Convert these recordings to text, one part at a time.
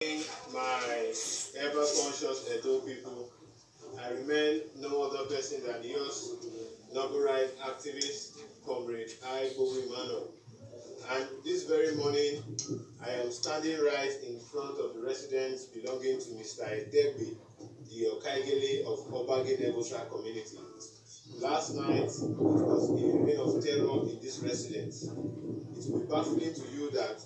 My ever-conscious Edo people, I remain no other person than yours, noble right activist, comrade I. Bowie Emmanuel. And this very morning, I am standing right in front of the residence belonging to Mr. Edegbe, the Okaigele of Obage Negosa community. Last night, it was a reign of terror in this residence. It will be baffling to you that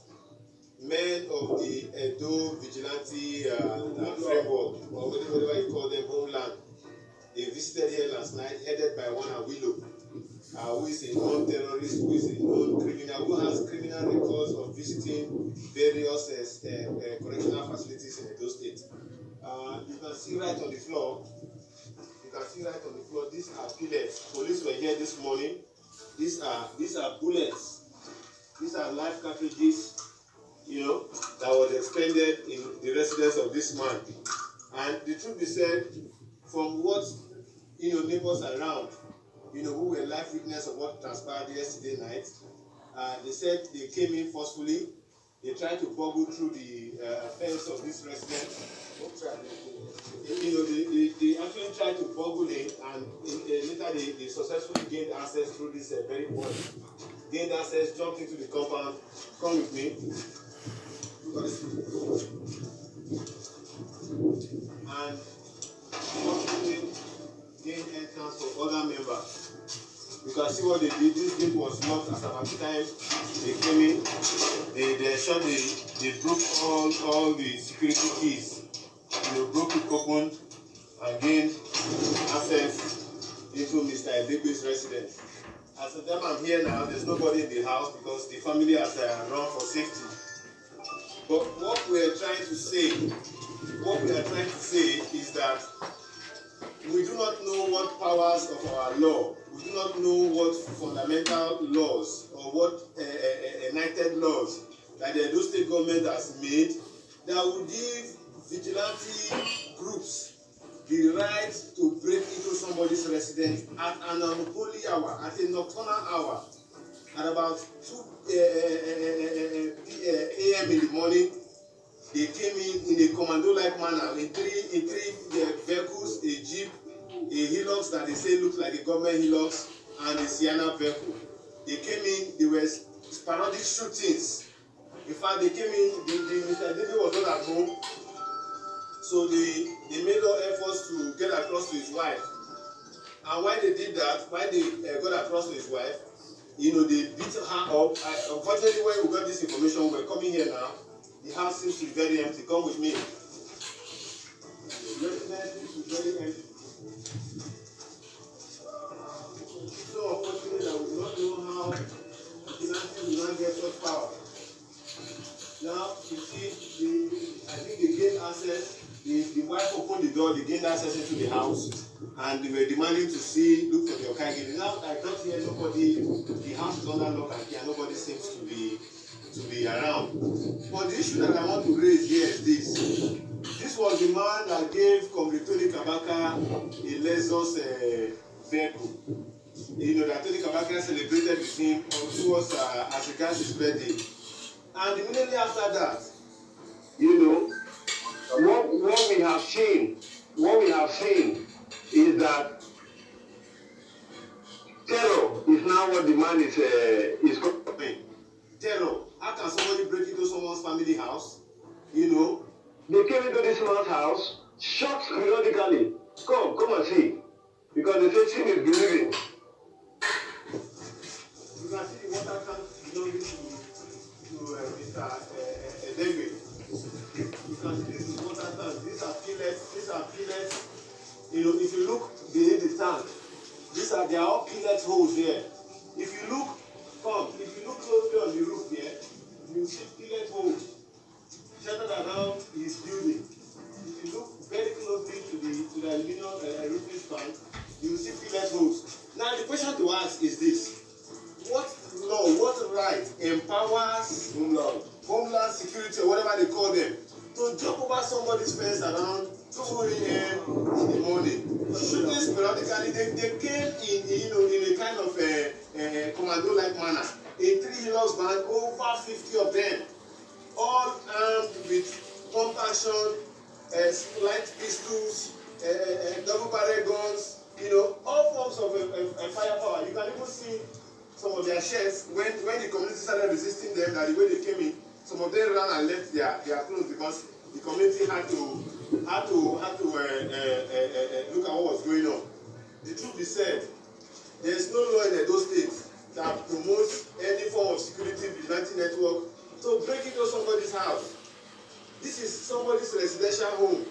men of the Edo vigilante framework, or whatever you call them, homeland, they visited here last night, headed by one Awilo, who is a known terrorist, who is a known criminal, who has criminal records of visiting various correctional facilities in Edo State. You can see right on the floor. These are pellets. Police were here this morning. These are bullets. These are live cartridges, that was expended in the residence of this man. And the truth be said, from what neighbors around, who were live witness of what transpired yesterday night, they said they came in forcefully. They tried to burgle through the fence of this residence. They actually tried to burgle it, and later they successfully gained access through this very point. Gained access, jumped into the compound. Come with me. And gain entrance for other members. You can see what they did. This gate was locked at about the time they came in. They shot they broke all the security keys. Broke it open and gained access into Mr. Edegbe's residence. As of time I'm here now, there's nobody in the house because the family has run for safety. But what we are trying to say is that we do not know what powers of our law, we do not know what fundamental laws or what enacted laws that the Edo State government has made that will give vigilante groups the right to break into somebody's residence at an unholy hour, at a nocturnal hour, at about 2 a.m. in the morning. They came in a commando-like manner in three vehicles, a jeep, a Hilux that they say looks like a government Hilux, and a Sienna vehicle. They came in, there were sporadic shootings. In fact, they came in, Mr. David was not at home, so they made all efforts to get across to his wife. And while they did that, while they got across to his wife, they beat her up. Unfortunately, when we got this information, we're coming here now. The house seems to be very empty. Come with me. The residence seems to be very empty. So unfortunately that we do not know how vigilante will not get such power. Now you see, I think they gained access. The wife opened the door, they gained access into the house, and they were demanding to look for the Okaigele. Now I got here, the house is under lock and key, and nobody seems to be around. But the issue that I want to raise here is this. This was the man that gave Comrade Tony Kabaka a Lexus vehicle. That Tony Kabaka celebrated with him towards as regards his birthday. And immediately after that, what we have seen is that terror is now what the man is coming. Terror. How can somebody break into someone's family house? They came into this man's house, shot periodically. Come and see. Because they say sin is believing. You can see the water tank belonging to Mr. Edegbe. You can see this is water tank. These are pellets. If you look beneath the tank, they are all pellet holes here. If you look closely on the roof here, you see pellet holes centered around his building. If you look very closely to the aluminum roofing span, you will see pellet holes. Now the question to ask is this: what law, what right empowers homeland security or whatever they call them to jump over somebody's fence around 2 a.m. in the morning? Shooting sporadically, they came in a kind of commando-like manner. A 3 Hilux van, over 50 of them, all armed with pump action, light pistols, double-barrel guns, all forms of firepower. You can even see some of their sheds when the community started resisting them, that the way they came in, some of them ran and left their clothes because the community had to look at what was going on. The truth is said, there is no law in Edo State that promotes any form of security vigilante network to break into somebody's house. This is somebody's residential home.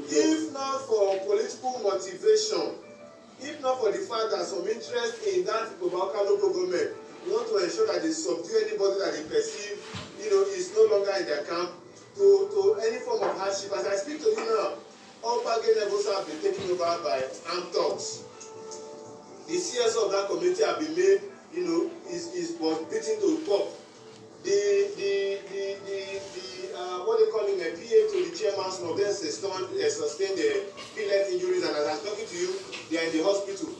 If not for political motivation, if not for the fact that some interest in that Obaka local government want to ensure that they subdue anybody that they perceive, is no longer in their camp, to any form of hardship. As I speak to you now, all bargain levels have been taken over by armed thugs. The CS of that community have been made, was beaten to pulp. What they call him, a PA to the chairman, some of them sustained pellet injuries, and as I'm talking to you, they are in the hospital.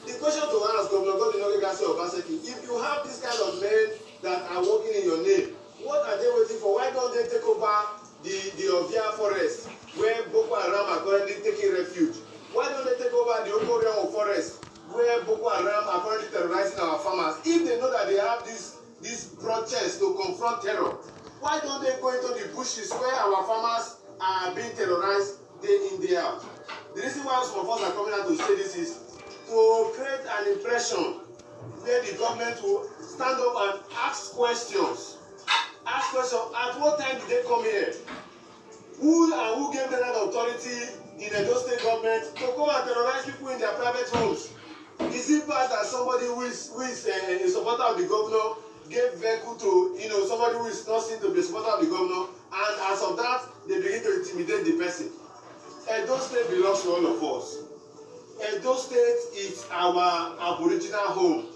The question to ask Governor Godwin Obaseki, if you have this kind of men that are working in your name, what are they waiting for? Why don't they take over the Ovia forest, where Boko Haram are currently taking refuge? Why don't they take over the Okorion forest, where Boko Haram are currently terrorizing our farmers? If they know that they have this protest to confront terror, why don't they go into the bushes where our farmers are being terrorized day in, day out? The reason why some of us are coming out to say this is to create an impression where the government will stand up and ask questions. Ask questions. At what time did they come here? Who gave them that authority in the Edo State government to go and terrorize people in their private homes? Is it bad that somebody who is a supporter of the governor gave vehicle to somebody who is not seen to be a supporter of the governor, and as of that they begin to intimidate the person? Edo State belongs to all of us. Edo State is our aboriginal home.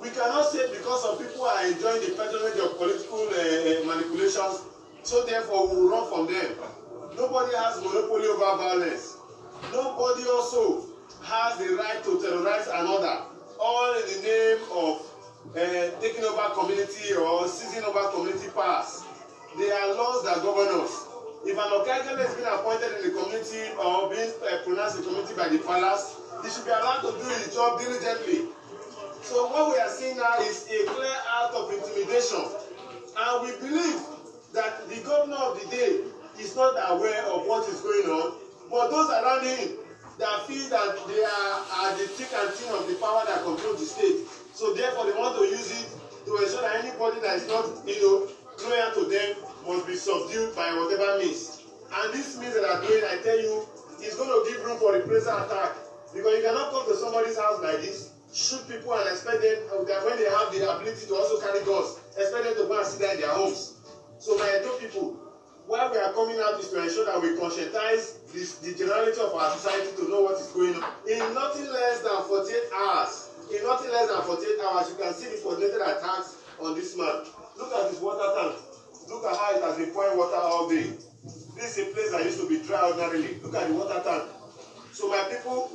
We cannot say because some people are enjoying the patronage of political manipulations, so therefore we will run from them. Nobody has monopoly over violence. Nobody also has the right to terrorize another, all in the name of taking over community or seizing over community powers. There are laws that govern us. If an Okagele is being appointed in the community or being pronounced in the community by the palace, he should be allowed to do his job diligently. So what we are seeing now is a clear act of intimidation, and we believe that the governor of the day is not aware of what is going on, but those around him that feel that they are the thick and thin of the power that controls the state. So therefore they want to use it to ensure that anybody that is not loyal to them must be subdued by whatever means. And this means that are doing, I tell you, is going to give room for reprisal attack. Because you cannot come to somebody's house like this, shoot people and expect them that when they have the ability to also carry guns, expect them to go and sit there in their homes. So my Edo people, why we are coming out is to ensure that we conscientize the generality of our society to know what is going on. In nothing less than 48 hours, you can see the coordinated attacks on this man. Look at his water tank. Look at how it has been pouring water all day. This is a place that used to be dry ordinarily. Look at the water tank. So my people,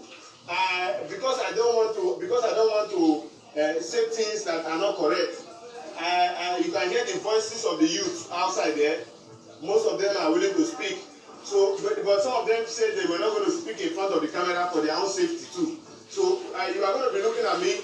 because I don't want to say things that are not correct, you can hear the voices of the youth outside there. Most of them are willing to speak. So, but some of them said they were not going to speak in front of the camera for their own safety too. So you are going to be looking at me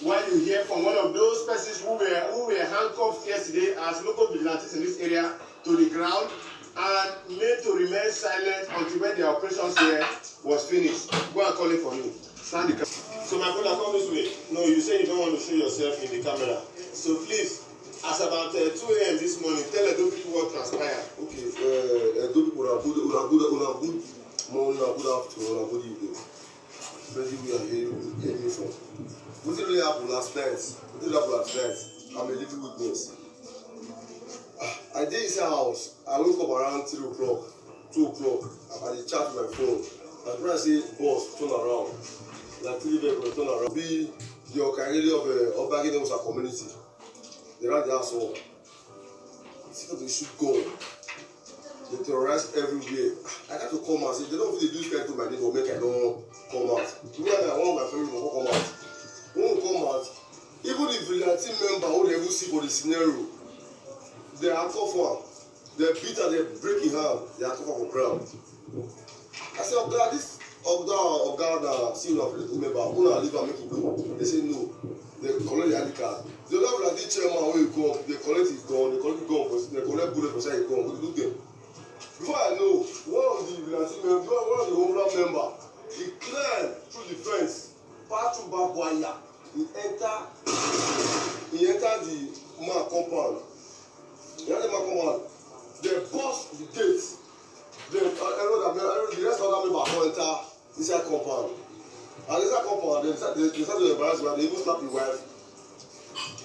while you hear from one of those persons who were handcuffed yesterday as local vigilantes in this area to the ground and made to remain silent until when the operations here was finished. Go and call it for me. Stand the camera. So my brother, come this way. No, you say you don't want to show yourself in the camera. So please, as about 2 a.m. this morning, tell Edo people what transpired. Okay, Edo people are good morning, good afternoon, good evening. Where we are hearing from. What did really happen last night? I'm a little witness. I did his house. I woke up around 3 o'clock, 2 o'clock. I charged my phone. And when I say, boss, turn around. Like 3 vehicles, turn around. Be the Okagele of Obagene community. They ran the house up. They shoot gun. They terrorize everywhere. I had to come out. Say, they don't really do this to my neighbor, make I don't come out. Me and I want my family to come out. Won't come out. Even if the team member who they will see for the scenario, they are tough one. They beat and they break his hand. They are covered for ground. I said, Oga, this Oga, senior political member, una leave and make it go. They say no. They collect the ID card. The other like this chairman wey go up, they collect his gun, they collect the gun for, they collect bullet beside his gun. What do them? Before I know, one of the homeland member, he cleared through the fence, pass through barbed wire. He enter the man compound. He enter the man compound. They burst the gate. The rest of the member go enter inside compound. And inside compound, they start to embarrass him. They even slap his wife.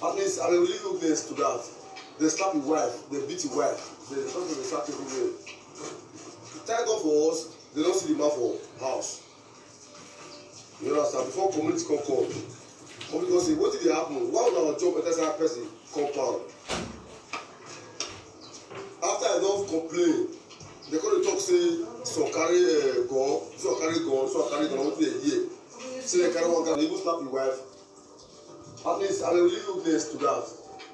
At least, I mean, we leave witness to that. They slap his wife. They beat his wife. They slap everywhere. Thank God for us, they don't see the man for house. You understand? Before community come, community go say, what did happen? Why would our job enter that person compound? After I don't complain, they come to talk say some carry gun, some carry gun, what they hear. Say they carry one gun, they even slap his wife. At least I will leave witness to that.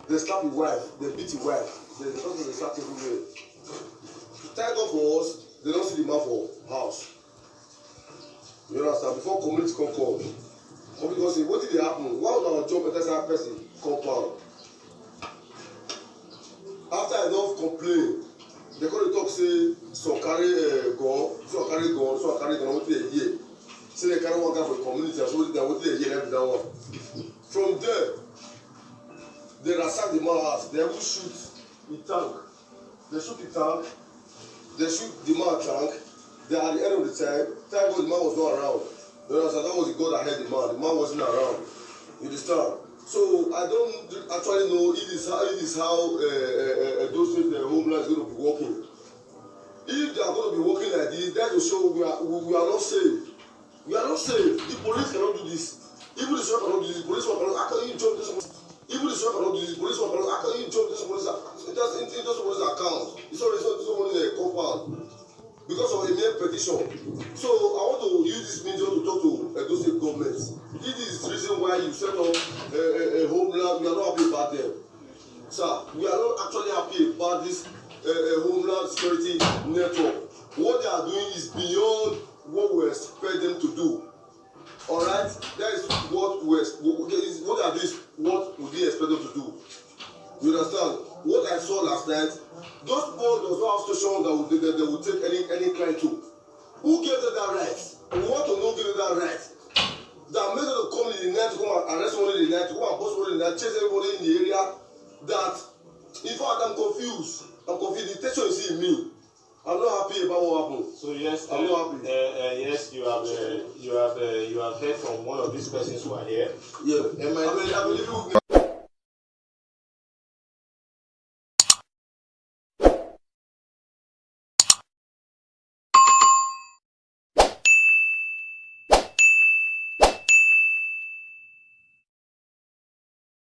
They slap his wife, they beat his wife, they slap everywhere. Thank God for us, they don't see the man for house. You understand? Before community come, community go say, what did happen? Why would our job enter that person compound? After I don't complain, they come to talk say some carry gun, some carry gun, what they hear. Say they carry one guy for the community, and so what they hear every that one. From there, they ransack the man house. They will shoot the tank. They shoot the tank. They shoot the man tank. They at the end of the time, thank God the man was not around. You understand? That was the God that had the man. The man wasn't around. You understand? So I don't actually know it is how those things the homeland is going to be working. If they are going to be working like this, that will show we are not safe. We are not safe. The police cannot do this. Even the soldier cannot do this. The police cannot. How can you jump this? Even the soldier cannot do this. The police cannot. How can you jump this police? It doesn't police account. It's not a compound. Because of a mere petition. So I want to use this medium to talk to those state governments. It is the reason why you set up a homeland. We are not happy about them. Sir, we are not actually happy about this homeland security network. What they are doing is beyond what we expect them to do. Alright? That is what they are doing is what we expect them to do. You understand? What I saw last night, those boys does not have station that will take any client to. Who gave them that right? We want to know who gave them that right. That made them come in the night, come and arrest someone in the night, come and post someone in the night, chase everybody in the area. That, in fact, I'm confused. The tension is in me. I'm not happy about what happened. So yes, I'm not happy. Yes, you have heard from one of these persons who are here. Yeah, I believe